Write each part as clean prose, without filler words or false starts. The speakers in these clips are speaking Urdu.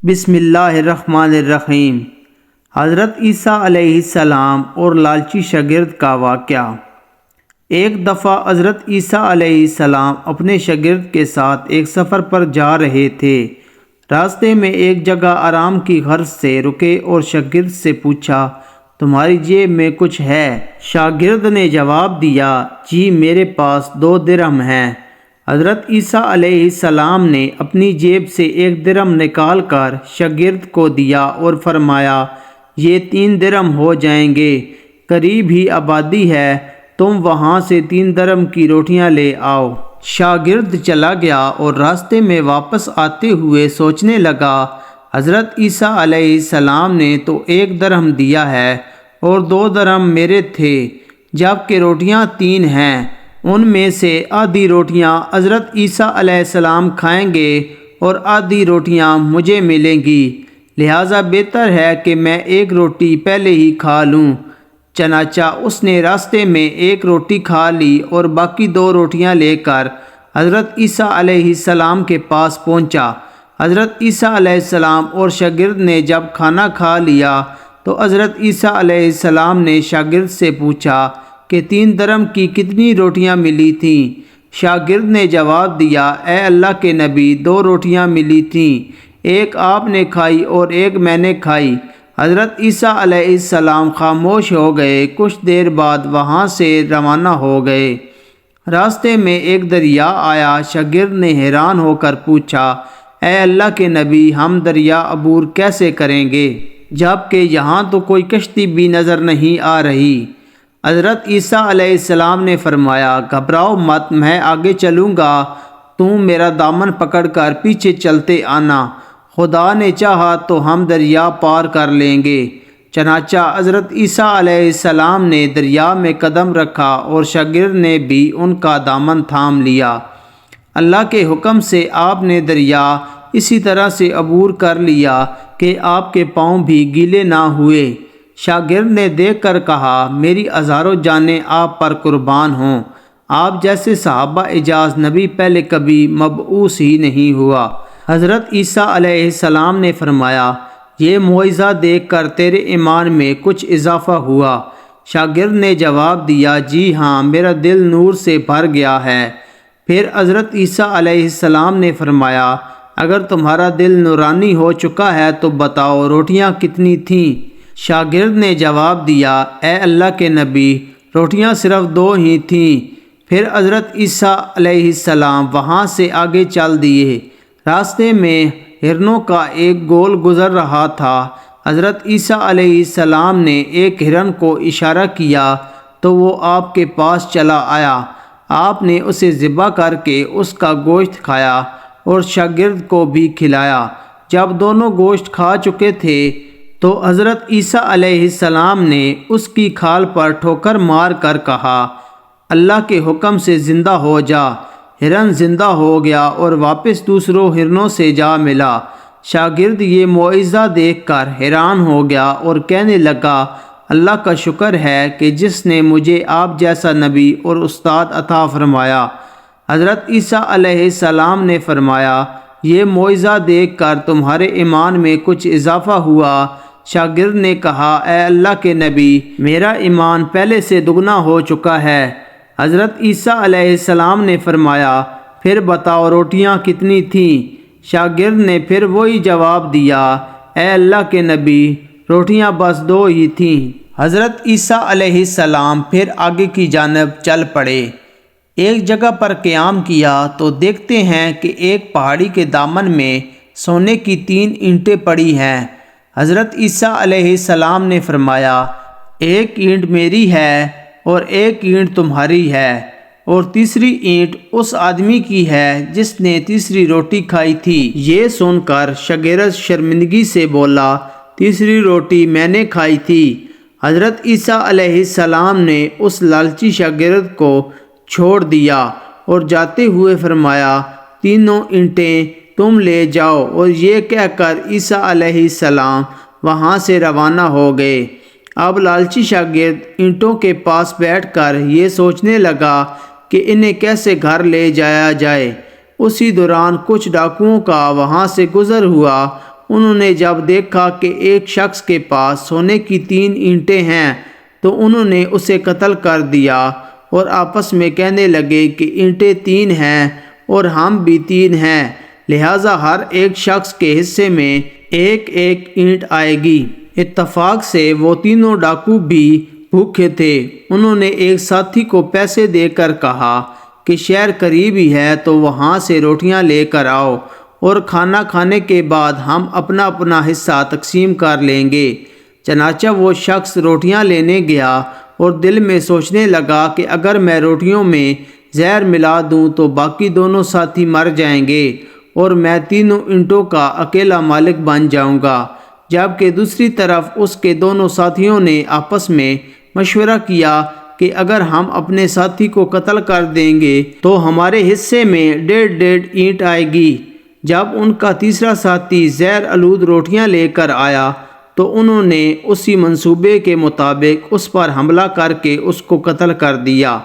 بسم اللہ الرحمن الرحیم۔ حضرت عیسیٰ علیہ السلام اور لالچی شاگرد کا واقعہ۔ ایک دفعہ حضرت عیسیٰ علیہ السلام اپنے شاگرد کے ساتھ ایک سفر پر جا رہے تھے۔ راستے میں ایک جگہ آرام کی غرض سے رکے اور شاگرد سے پوچھا، تمہاری جیب میں کچھ ہے؟ شاگرد نے جواب دیا، جی میرے پاس 2 درہم ہیں۔ حضرت عیسیٰ علیہ السلام نے اپنی جیب سے 1 درہم نکال کر شاگرد کو دیا اور فرمایا، یہ 3 درہم ہو جائیں گے، قریب ہی آبادی ہے، تم وہاں سے 3 درہم کی روٹیاں لے آؤ۔ شاگرد چلا گیا اور راستے میں واپس آتے ہوئے سوچنے لگا، حضرت عیسیٰ علیہ السلام نے تو 1 درہم دیا ہے اور 2 درہم میرے تھے، جبکہ روٹیاں 3 ہیں، ان میں سے آدھی روٹیاں حضرت عیسیٰ علیہ السلام کھائیں گے اور آدھی روٹیاں مجھے ملیں گی، لہٰذا بہتر ہے کہ میں 1 روٹی پہلے ہی کھا لوں۔ چنانچہ اس نے راستے میں 1 روٹی کھا لی اور باقی 2 روٹیاں لے کر حضرت عیسیٰ علیہ السلام کے پاس پہنچا۔ حضرت عیسیٰ علیہ السلام اور شاگرد نے جب کھانا کھا لیا تو حضرت عیسیٰ علیہ السلام نے شاگرد سے پوچھا کہ 3 درہم کی کتنی روٹیاں ملی تھیں؟ شاگرد نے جواب دیا، اے اللہ کے نبی، 2 روٹیاں ملی تھیں، ایک آپ نے کھائی اور ایک میں نے کھائی۔ حضرت عیسیٰ علیہ السلام خاموش ہو گئے، کچھ دیر بعد وہاں سے روانہ ہو گئے۔ راستے میں ایک دریا آیا۔ شاگرد نے حیران ہو کر پوچھا، اے اللہ کے نبی، ہم دریا عبور کیسے کریں گے، جبکہ یہاں تو کوئی کشتی بھی نظر نہیں آ رہی؟ حضرت عیسیٰ علیہ السلام نے فرمایا، گھبراؤ مت، میں آگے چلوں گا، تم میرا دامن پکڑ کر پیچھے چلتے آنا، خدا نے چاہا تو ہم دریا پار کر لیں گے۔ چنانچہ حضرت عیسیٰ علیہ السلام نے دریا میں قدم رکھا اور شاگرد نے بھی ان کا دامن تھام لیا۔ اللہ کے حکم سے آپ نے دریا اسی طرح سے عبور کر لیا کہ آپ کے پاؤں بھی گیلے نہ ہوئے۔ شاگرد نے دیکھ کر کہا، میری ہزاروں جانیں آپ پر قربان ہوں، آپ جیسے صحابہ اعجاز نبی پہلے کبھی مبعوث ہی نہیں ہوا۔ حضرت عیسیٰ علیہ السلام نے فرمایا، یہ معجزہ دیکھ کر تیرے ایمان میں کچھ اضافہ ہوا؟ شاگرد نے جواب دیا، جی ہاں، میرا دل نور سے بھر گیا ہے۔ پھر حضرت عیسیٰ علیہ السلام نے فرمایا، اگر تمہارا دل نورانی ہو چکا ہے تو بتاؤ روٹیاں کتنی تھیں؟ شاگرد نے جواب دیا، اے اللہ کے نبی، روٹیاں صرف 2 ہی تھیں۔ پھر حضرت عیسیٰ علیہ السلام وہاں سے آگے چل دیے۔ راستے میں ہرنوں کا ایک گول گزر رہا تھا۔ حضرت عیسیٰ علیہ السلام نے ایک ہرن کو اشارہ کیا تو وہ آپ کے پاس چلا آیا۔ آپ نے اسے ذبح کر کے اس کا گوشت کھایا اور شاگرد کو بھی کھلایا۔ جب دونوں گوشت کھا چکے تھے تو حضرت عیسیٰ علیہ السلام نے اس کی کھال پر ٹھوکر مار کر کہا، اللہ کے حکم سے زندہ ہو جا۔ ہرن زندہ ہو گیا اور واپس دوسروں ہرنوں سے جا ملا۔ شاگرد یہ معجزہ دیکھ کر حیران ہو گیا اور کہنے لگا، اللہ کا شکر ہے کہ جس نے مجھے آپ جیسا نبی اور استاد عطا فرمایا۔ حضرت عیسیٰ علیہ السلام نے فرمایا، یہ معجزہ دیکھ کر تمہارے ایمان میں کچھ اضافہ ہوا؟ شاگرد نے کہا، اے اللہ کے نبی، میرا ایمان پہلے سے دگنا ہو چکا ہے۔ حضرت عیسیٰ علیہ السلام نے فرمایا، پھر بتاؤ روٹیاں کتنی تھیں؟ شاگرد نے پھر وہی جواب دیا، اے اللہ کے نبی، روٹیاں بس 2 ہی تھیں۔ حضرت عیسیٰ علیہ السلام پھر آگے کی جانب چل پڑے۔ ایک جگہ پر قیام کیا تو دیکھتے ہیں کہ ایک پہاڑی کے دامن میں سونے کی 3 اینٹیں پڑی ہیں۔ حضرت عیسیٰ علیہ السلام نے فرمایا، 1 اینٹ میری ہے اور 1 اینٹ تمہاری ہے اور تیسری اینٹ اس آدمی کی ہے جس نے تیسری روٹی کھائی تھی۔ یہ سن کر شاگرد شرمندگی سے بولا، تیسری روٹی میں نے کھائی تھی۔ حضرت عیسیٰ علیہ السلام نے اس لالچی شاگرد کو چھوڑ دیا اور جاتے ہوئے فرمایا، 3 اینٹیں تم لے جاؤ، اور یہ کہہ کر عیسیٰ علیہ السلام وہاں سے روانہ ہو گئے۔ اب لالچی شاگرد اینٹوں کے پاس بیٹھ کر یہ سوچنے لگا کہ انہیں کیسے گھر لے جایا جائے۔ اسی دوران کچھ ڈاکوؤں کا وہاں سے گزر ہوا انہوں نے جب دیکھا کہ ایک شخص کے پاس سونے کی 3 اینٹیں ہیں تو انہوں نے اسے قتل کر دیا اور آپس میں کہنے لگے کہ اینٹیں 3 ہیں اور ہم بھی 3 ہیں، لہٰذا ہر ایک شخص کے حصے میں ایک ایک اینٹ آئے گی۔ اتفاق سے وہ تینوں ڈاکو بھی بھوکے تھے۔ انہوں نے ایک ساتھی کو پیسے دے کر کہا کہ شہر قریب ہی ہے تو وہاں سے روٹیاں لے کر آؤ اور کھانا کھانے کے بعد ہم اپنا اپنا حصہ تقسیم کر لیں گے۔ چنانچہ وہ شخص روٹیاں لینے گیا اور دل میں سوچنے لگا کہ اگر میں روٹیوں میں زہر ملا دوں تو باقی دونوں ساتھی مر جائیں گے اور میں تینوں اینٹوں کا اکیلا مالک بن جاؤں گا، جبکہ دوسری طرف اس کے دونوں ساتھیوں نے آپس میں مشورہ کیا کہ اگر ہم اپنے ساتھی کو قتل کر دیں گے تو ہمارے حصے میں 1.5 اینٹ آئے گی۔ جب ان کا تیسرا ساتھی زہر آلود روٹیاں لے کر آیا تو انہوں نے اسی منصوبے کے مطابق اس پر حملہ کر کے اس کو قتل کر دیا۔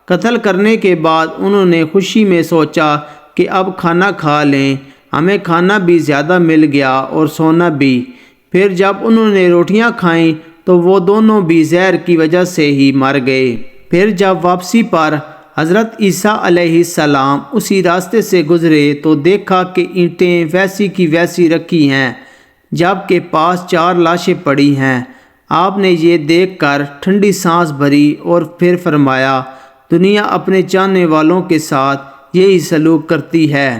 قتل کرنے کے بعد انہوں نے خوشی میں سوچا کہ اب کھانا کھا لیں، ہمیں کھانا بھی زیادہ مل گیا اور سونا بھی۔ پھر جب انہوں نے روٹیاں کھائیں تو وہ دونوں بھی زہر کی وجہ سے ہی مر گئے۔ پھر جب واپسی پر حضرت عیسیٰ علیہ السلام اسی راستے سے گزرے تو دیکھا کہ اینٹیں ویسی کی ویسی رکھی ہیں جبکہ پاس 4 لاشیں پڑی ہیں۔ آپ نے یہ دیکھ کر ٹھنڈی سانس بھری اور پھر فرمایا، دنیا اپنے چاہنے والوں کے ساتھ یہی سلوک کرتی ہے۔